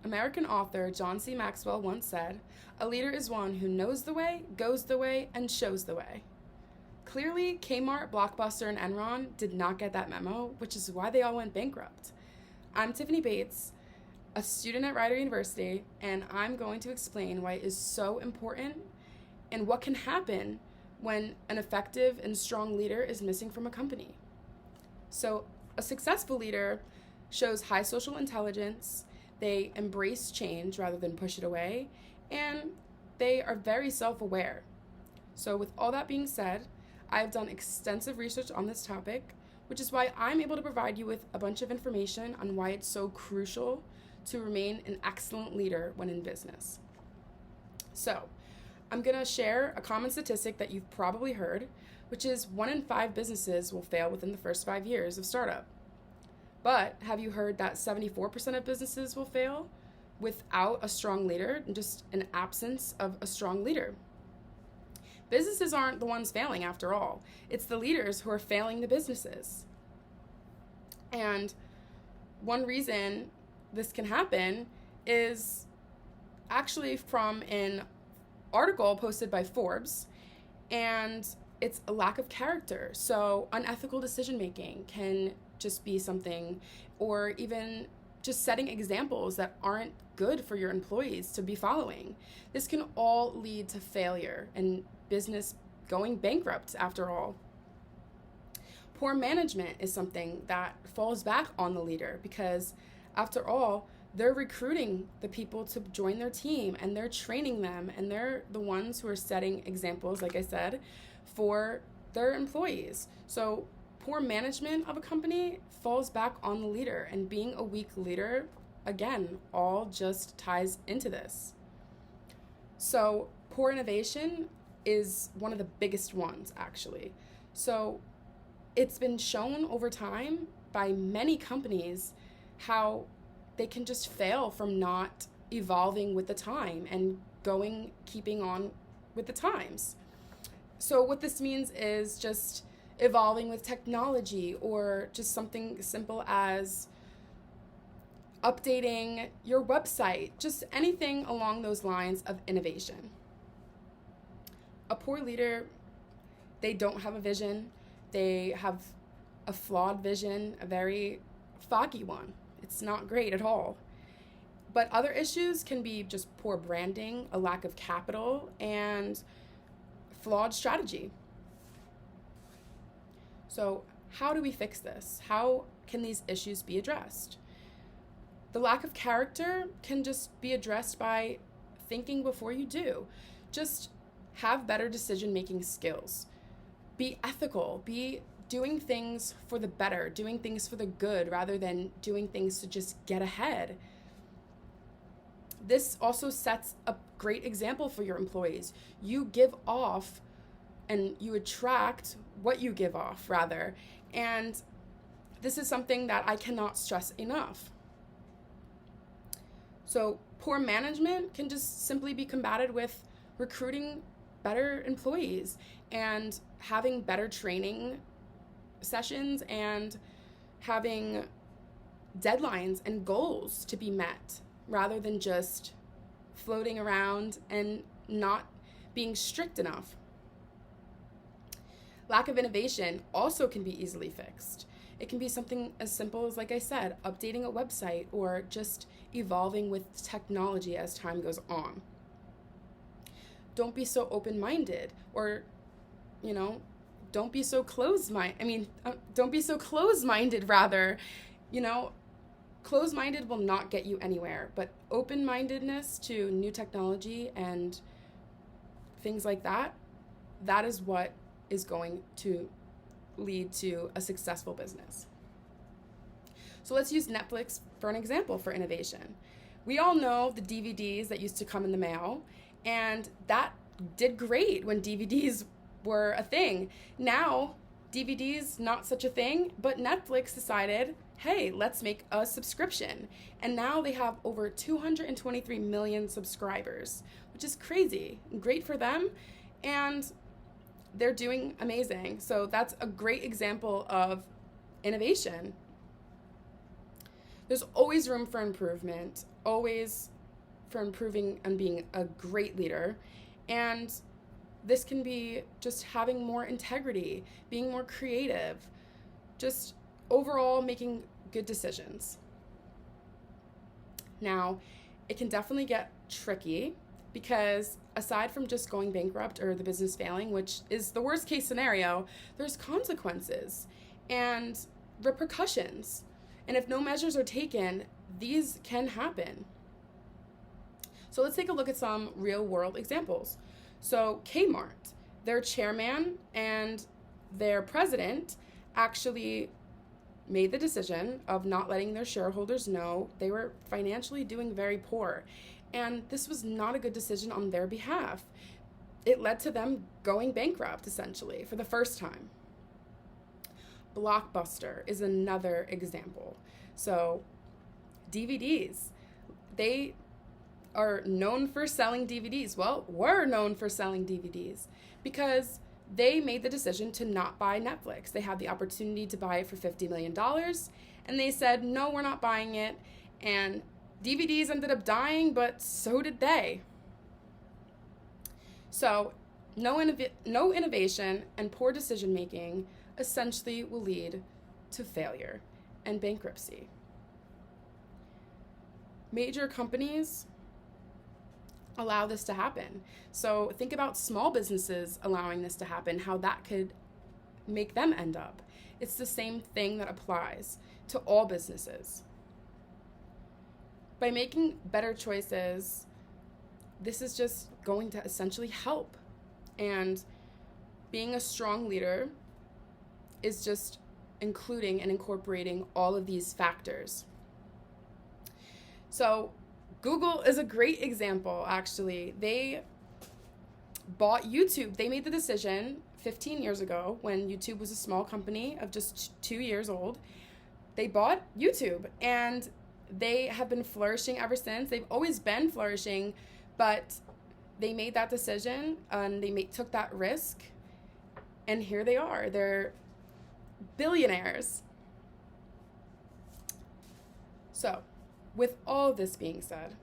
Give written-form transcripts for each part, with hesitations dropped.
American author John C. Maxwell once said, "A leader is one who knows the way, goes the way, and shows the way." Clearly, Kmart, Blockbuster, and Enron did not get that memo, which is why they all went bankrupt. I'm Tiffany Bates, a student at Rider University, and I'm going to explain why it is so important and what can happen when an effective and strong leader is missing from a company. So, a successful leader shows high social intelligence, they embrace change rather than push it away, and they are very self-aware. So with all that being said, I've done extensive research on this topic, which is why I'm able to provide you with a bunch of information on why it's so crucial to remain an excellent leader when in business. So, I'm going to share a common statistic that you've probably heard, which is 1 in 5 businesses will fail within the first 5 years of startup. But have you heard that 74% of businesses will fail without a strong leader and just an absence of a strong leader? Businesses aren't the ones failing after all. It's the leaders who are failing the businesses. And one reason this can happen is actually from an article posted by Forbes, and it's a lack of character. So unethical decision making can just be something, or even just setting examples that aren't good for your employees to be following. This can all lead to failure and business going bankrupt after all. Poor management is something that falls back on the leader because after all, they're recruiting the people to join their team and they're training them and they're the ones who are setting examples, like I said, for their employees. So poor management of a company falls back on the leader, and being a weak leader, again, all just ties into this. So poor innovation is one of the biggest ones, actually. So it's been shown over time by many companies how they can just fail from not evolving with the time and keeping on with the times. So what this means is just evolving with technology, or just something simple as updating your website, just anything along those lines of innovation. A poor leader, they don't have a vision. They have a flawed vision, a very foggy one. It's not great at all. But other issues can be just poor branding, a lack of capital, and flawed strategy. So how do we fix this? How can these issues be addressed? The lack of character can just be addressed by thinking before you do. Just have better decision-making skills. Be ethical. Be doing things for the better, doing things for the good, rather than doing things to just get ahead. This also sets a great example for your employees. You give off and you attract what you give off, rather. And this is something that I cannot stress enough. So poor management can just simply be combated with recruiting better employees and having better training sessions and having deadlines and goals to be met, rather than just floating around and not being strict enough. Lack of innovation also can be easily fixed. It can be something as simple as, like I said, updating a website or just evolving with technology as time goes on. Don't be so open-minded, or, don't be so closed-minded. Don't be so closed-minded, rather. Closed-minded will not get you anywhere, but open-mindedness to new technology and things like that, that is what is going to lead to a successful business. So let's use Netflix for an example for innovation. We all know the DVDs that used to come in the mail, and that did great when DVDs were a thing. Now, DVDs, not such a thing, but Netflix decided, hey, let's make a subscription. And now they have over 223 million subscribers, which is crazy. Great for them, and they're doing amazing. So that's a great example of innovation. There's always room for improvement, always for improving and being a great leader. And this can be just having more integrity, being more creative, just overall making good decisions. Now, it can definitely get tricky because aside from just going bankrupt or the business failing, which is the worst case scenario, there's consequences and repercussions. And if no measures are taken, these can happen. So let's take a look at some real world examples. So Kmart, their chairman and their president actually made the decision of not letting their shareholders know they were financially doing very poor. And this was not a good decision on their behalf. It led to them going bankrupt, essentially, for the first time. Blockbuster is another example. So DVDs, they are known for selling DVDs. Well, were known for selling DVDs because they made the decision to not buy Netflix. They had the opportunity to buy it for $50 million, and they said, no, we're not buying it. And DVDs ended up dying, but so did they. So no innovation and poor decision making essentially will lead to failure and bankruptcy. Major companies allow this to happen. So think about small businesses allowing this to happen, how that could make them end up. It's the same thing that applies to all businesses. By making better choices, this is just going to essentially help. And being a strong leader is just including and incorporating all of these factors. So Google is a great example, actually. They bought YouTube. They made the decision 15 years ago when YouTube was a small company of just 2 years old. They bought YouTube, and they have been flourishing ever since. They've always been flourishing, but they made that decision and they took that risk, and here they are. They're billionaires. So, with all this being said,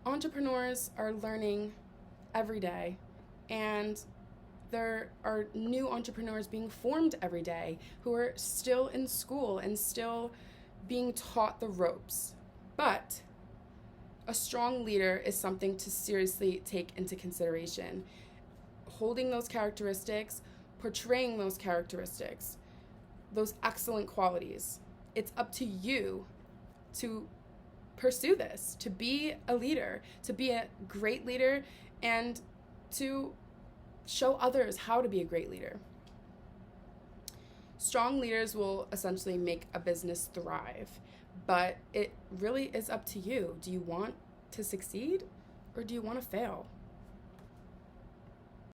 entrepreneurs are learning every day, and there are new entrepreneurs being formed every day who are still in school and still being taught the ropes. But a strong leader is something to seriously take into consideration. Holding those characteristics, portraying those characteristics, those excellent qualities. It's up to you to pursue this, to be a leader, to be a great leader, and to show others how to be a great leader. Strong leaders will essentially make a business thrive, but it really is up to you. Do you want to succeed or do you want to fail?